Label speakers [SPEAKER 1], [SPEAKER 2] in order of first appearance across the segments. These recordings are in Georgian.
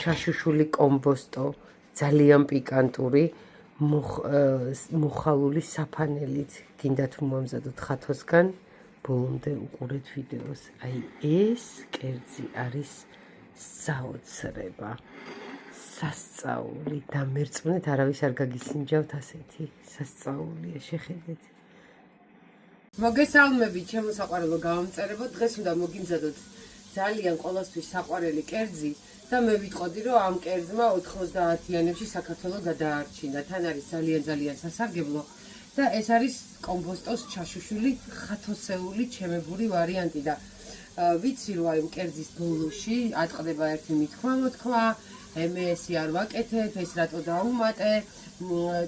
[SPEAKER 1] ჩაშუშული კომბოსტო, ძალიან პიკანტური, მოხალული საფანელით გინდათ მომამზადოთ ხათოსგან, ბოლომდე უყურეთ ვიდეოს. აი ეს კერძი არის საოცრება, სასწაული და მერწმუნეთ არავის არ გაგისინჯავთ ასეთი სასწაულია, შეხედეთ. მოგესალმებით, ჩემო საყვარელო გამომწერებო, დღეს უნდა მოგიმზადოთ ძალიან ყოველთვის საყვარელი კერძი და მე ვიტყოდი, რომ ამ კერძმა 90-იანებში საქართველოს გადაარჩინა. თან არის ძალიან სასარგებლო და ეს არის კომბოსტოს ჩაშუშული ხათოსეული ჩემებური ვარიანტი და ვიცი რომ აი კერძის ბოლოში ატყდება ერთი მithქმა, ემესი არ ვაკეთებ, ეს რატო დაუმატე,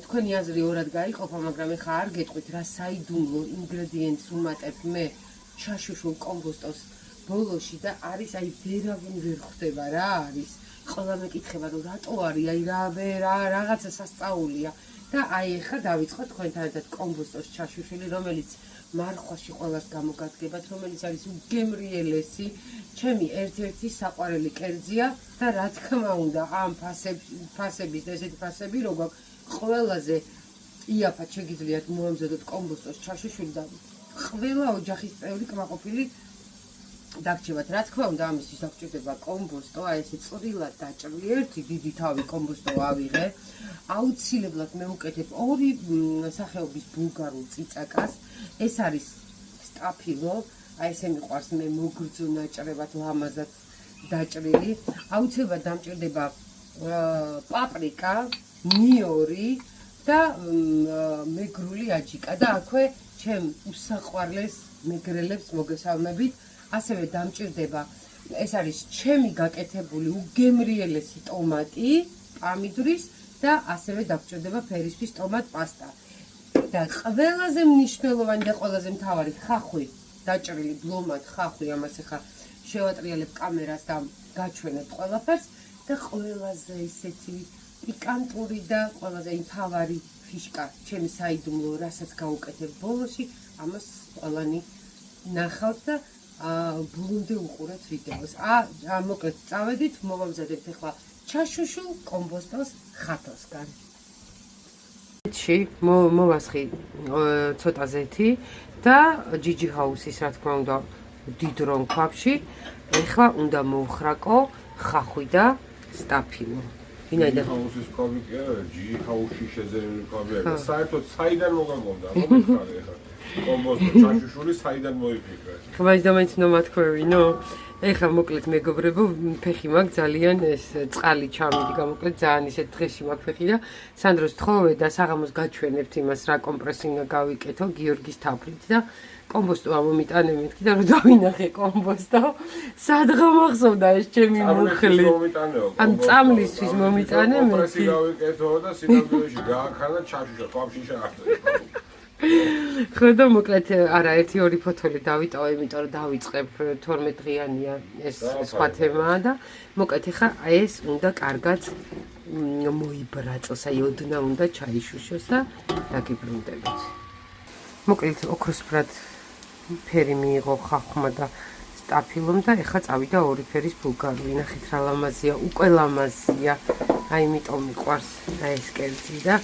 [SPEAKER 1] თქვენი აზრი ორად გაიყოფა, მაგრამ ეხა არ გეტყვით რა საიდუმლო ინგრედიენტს ვუმატებ მე ჩაშუშულ კომბოსტოს ბოლოში და არის აი ვერავინ ვერ ხვდება რა არის. ყველა მეკითხება რომ რატო არის, აი რაღაცა სასწაულია და აი ეხა დავიწყოთ თქვენთან ერთად კომბოსტოს ჩაშუშული, რომელიც მარხვაში ყველას გამოგადგებათ, რომელიც არის უგემრიელესი, ჩემი ერთ-ერთი საყვარელი კერძია და რა თქმა უნდა ამ ფასების და ესეთი ფასები რო გვაქვს ყველაზე იაფად შეგიძლიათ მოამზადოთ კომბოსტოს ჩაშუშული და ყველა ოჯახის წევრი კმაყოფილი დაგჭირებათ. რა თქმა უნდა ამისთვის დაგჭირდება კომბოსტო, აი ესე წვრილად დაჭრილი ერთი დიდი თავი კომბოსტო ავიღე. აუცილებლად მე ვუკეთებ ორი სახეობის ბულგარულ წიწაკას. ეს არის სტაფილო, აი ესე მიყვარს მე მოგრძო ნაჭრებად ლამაზად დაჭრილი. აუცილებლად დამჭირდება პაპრიკა, ნიორი და მეგრული აჯიკა და აქვე ჩემ უსაყვარლეს მეგრელებს მოგესალმებით. ასევე დამჭირდება, ეს არის ჩემი გაკეთებული უგემრიელესი ტომატი, პამიდრის და ასევე დამჭირდება ფერისთვის ტომატ პასტა. და ყველაზე მნიშვნელოვანი და ყველაზე მთავარი ხახვი, დაჭრილი ბლომად ხახვი, ამას ახლა შევატრიალებ კამერას და გაჩვენებ ყველაფერს და ყველაზე ისეთი პიკანტური და ყველაზე მთავარი ფიშკა, ჩემი საიდუმლო, რასაც გავუკეთებ ბოლოში, ამას ყველანი ნახავთ და ბოლომდე უყურეთ ვიდეოს. მოკლედ წავედით, მოვამზადებთ ახლა ჩაშუშულ კომბოსტოს ხათოსგან. მოვასხი ცოტა ზეთი და ჯიჯი ჰაუსის რა თქმა უნდა დიდრონ ქვაბში. ეხლა უნდა მოვხრაკო ხახვი და სტაფილო. ვინაიდან
[SPEAKER 2] ჰაუსის ქვაბი კი არა, ჯიჯი ჰაუსში შეძენილი ქვაბი არა. საერთოდ საიდან მოგამონდა, მომიხარე ეხლა. კომბოსტო ჩაშუშული საიდან მოიფიქრე?
[SPEAKER 1] ხმაის და მაინც ნომათქვევინო. ეხლა მოკლედ მეგობრებო, ფეხი მაქვს ძალიან ეს წყალი ჩამიდი გამოკლედ ძალიან ისეთ დღეში მაქვს ფეხი და სანდროს თხოვე და საღამოს გაჩვენებთ იმას რა კომპრესი უნდა გავიკეთო გიორგის თაფლით და კომბოსტო ამომიტანე მეთქი და რომ დავინახე კომბოსტო სადღა მახსოვდა ეს ჩემი მუხლი ან წამლისთვის მომიტანე მე
[SPEAKER 2] კომპრესი გავიკეთო და სინამდვილეში გააქანა ჩაშუშა ყვავში შეახტა.
[SPEAKER 1] ხო და მოკლედ არა 1-2 ფოთოლი დავიტოვე, იმიტომ რომ დავიწყებ 12 დღიანია ეს სხვა თემაა და მოკლედ ახლა ეს უნდა კარგად მოიბრაწოს, აი ოდნა უნდა ჩაიშუშოს და დაგიბრუნდებით. მოკლედ ოქროსფრად ფერი მიიღო ხახვმა და სტაფილომ და ახლა წავიდა ორი ფერის ბულგარული. ნახეთ რა ლამაზია, უკვე ლამაზია. აი იმიტომ მიყვარს აი ეს კერძი და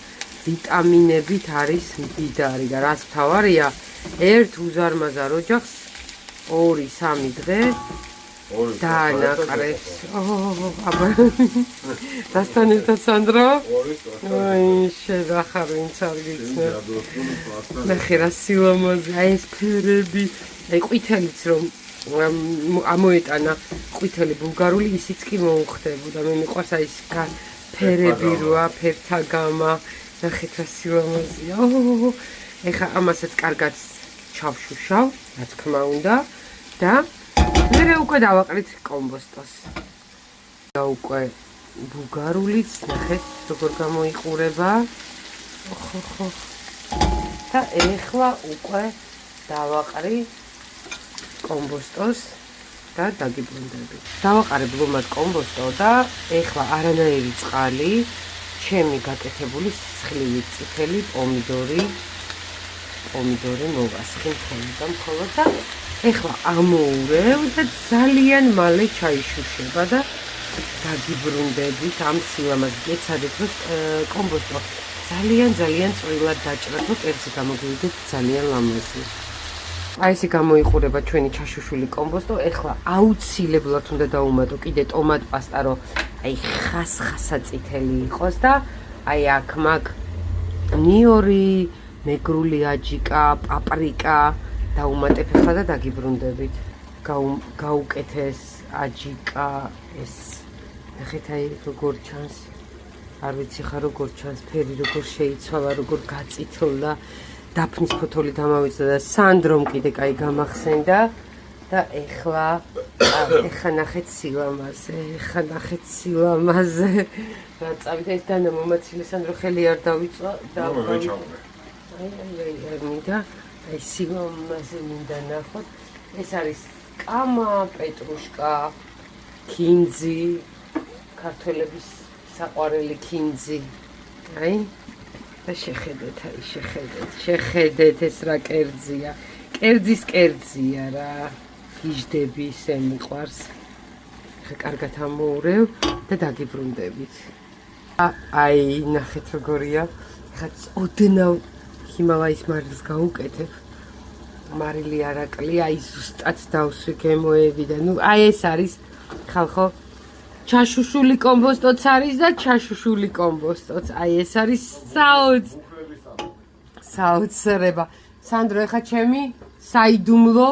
[SPEAKER 1] ვიტამინებით არის მდიდარი და რაც მთავარია, ერთ უზარმაზარ ოჯახს 2-3 დღე დაანაყრებს. აბა დასთან ერთად სანდრო? აი შეგახარ ვინც არ გიცნო. ნახე რა სილამაზე, აი ეს ფერები, აი ყვითელიც რომ ამოეტანა ყვითელი ბულგარული, ისიც კი მოუხდებოდა. მე მიყვარს აი ეს ფერები როა, ფერთა გამა. ნახეთ რა სილამაზეა. ეხლა ამასაც კარგად ჩავშუშავ, რა თქმა უნდა და მე უკვე დავაყრით კომბოსტოს. და უკვე ბულგარულიც, ნახეთ როგორ გამოიყურება. ხო. და ეხლა უკვე დავაყრი კომბოსტოს და დაგიბრუნდები. დავაყარე ბლომად კომბოსტო და ეხლა არანაირი წყალი ჩემი გაკეთებული სისხლივი წითელი პომიდორი მოვასხი მხოლოდ და ეხლა ამოურევ და ძალიან მალე ჩაიშუშება და დაგიბრუნდებით ამ სილამაზით. ეცადეთ რომ კომბოსტო ძალიან წვრილად დაჭრათ, რომ კერძი გამოგივიდეთ ძალიან ლამაზი. აი ესე გამოიყურება ჩვენი ჩაშუშული კომბოსტო. ეხლა აუცილებლად უნდა დაუმატო კიდე ტომატ პასტა, რომ აი ხასხასა წითელი იყოს და აი აქ მაგ ნიორი, მეგრული აჯიკა, პაპრიკა დაუმატებ ახლა და დაგიბრუნდებით. გაუკეთეს აჯიკა ეს. ნახეთ აი როგორ ჩანს. არ ვიცი ხა როგორ ჩანს, ფერი როგორ შეიცვალა, როგორ გაწითლდა. დაფნის ფოთოლი დამავიწყდა და სანდრომ კიდე კაი გამახსენდა და ეხლა ნახეთ სილამაზე. რა წავიდა ეს დანა მომაცილე სანდრო ხელი არ დავიწვა და და აი სილამაზე მინდა ნახოთ. ეს არის კამა, პეტრუშკა, კინძი, ქართველების საყვარელი კინძი. აი და შეხედეთ ეს რა კერძია. კერძია რა. გიждები ისე მიყვარს. ხა კარგად ამოურევ და დაგიბრუნდებით. აი ნახეთ როგორია. ხა ოდნავ ჰიმალაის მარილს გაუკეთებ. მარილი არაკლი, აი ზუსტად დავსვი გემოებიდან. ნუ აი ეს არის ხალხო ჩაშუშული კომბოსტოც არის და ჩაშუშული კომბოსტოც. აი ეს არის საოცრება. სანდრო ეხა ჩემი საიდუმლო.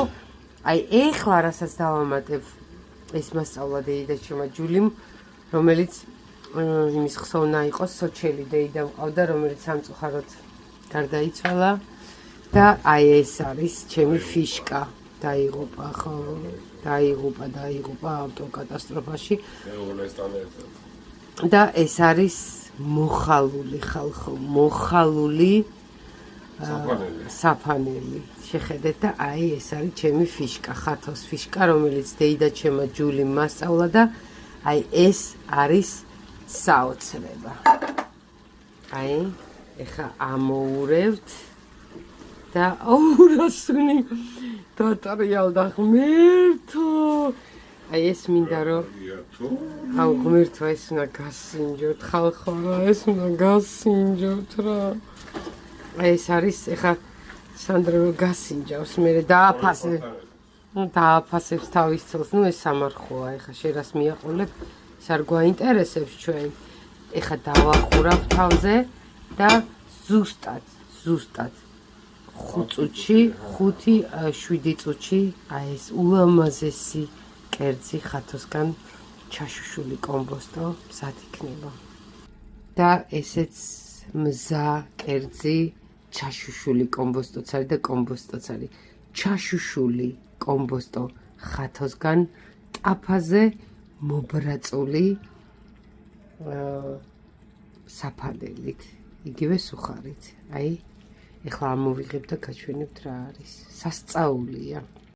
[SPEAKER 1] აი ეხლა რასაც დავამატებ ეს მასწავლა დეიდაჩემა ჯულიმ, რომელიც იმის ხსოვნა იყო სოჩელი დეიდა მყავდა, რომელიც სამწუხაროდ გარდაიცვალა და აი ეს არის ჩემი ფიშკა. დაიღუპა ხო? დაიღუპა ავტოკატასტროფაში. და ეს არის მოხალული ხალხო, მოხალული საფანელი. შეხედეთ და აი ეს არის ჩემი ფიშკა, ხათოს ფიშკა, რომელიც დეიდაჩემა ჯული მასწავლა და აი ეს არის საოცრება. აი ეხა ამოურევთ და აურასუნი დატარიალდა ღმერთო. აი ეს მინდა რომ აუ ღმერთო ეს უნდა გასინჯოთ ხალხო რა, ეს უნდა გასინჯოთ რა. აი ეს არის ეხა სანდრო გასინჯავს, მე დააფასებს თავის წელს. ნუ ეს სამარხოა, ეხა შენ რას მიაყოლებ, ეს არ გვაინტერესებს ჩვენ. ეხა დავახურავ თავზე და ზუსტად 5 წუთში, 5-7 წუთში აი ეს ულამაზესი კერძი ხათოსგან ჩაშუშული კომბოსტო მზად იქნება. და ესეც მზა კერძი ჩაშუშული კომბოსტოც არის და კომბოსტოც არის. ჩაშუშული კომბოსტო ხათოსგან ტაფაზე მობრაწული საფანელით, იგივე სუხარით. აი ეხლა ამოვიღებ და გაჩვენებთ რა არის. სასწაულია.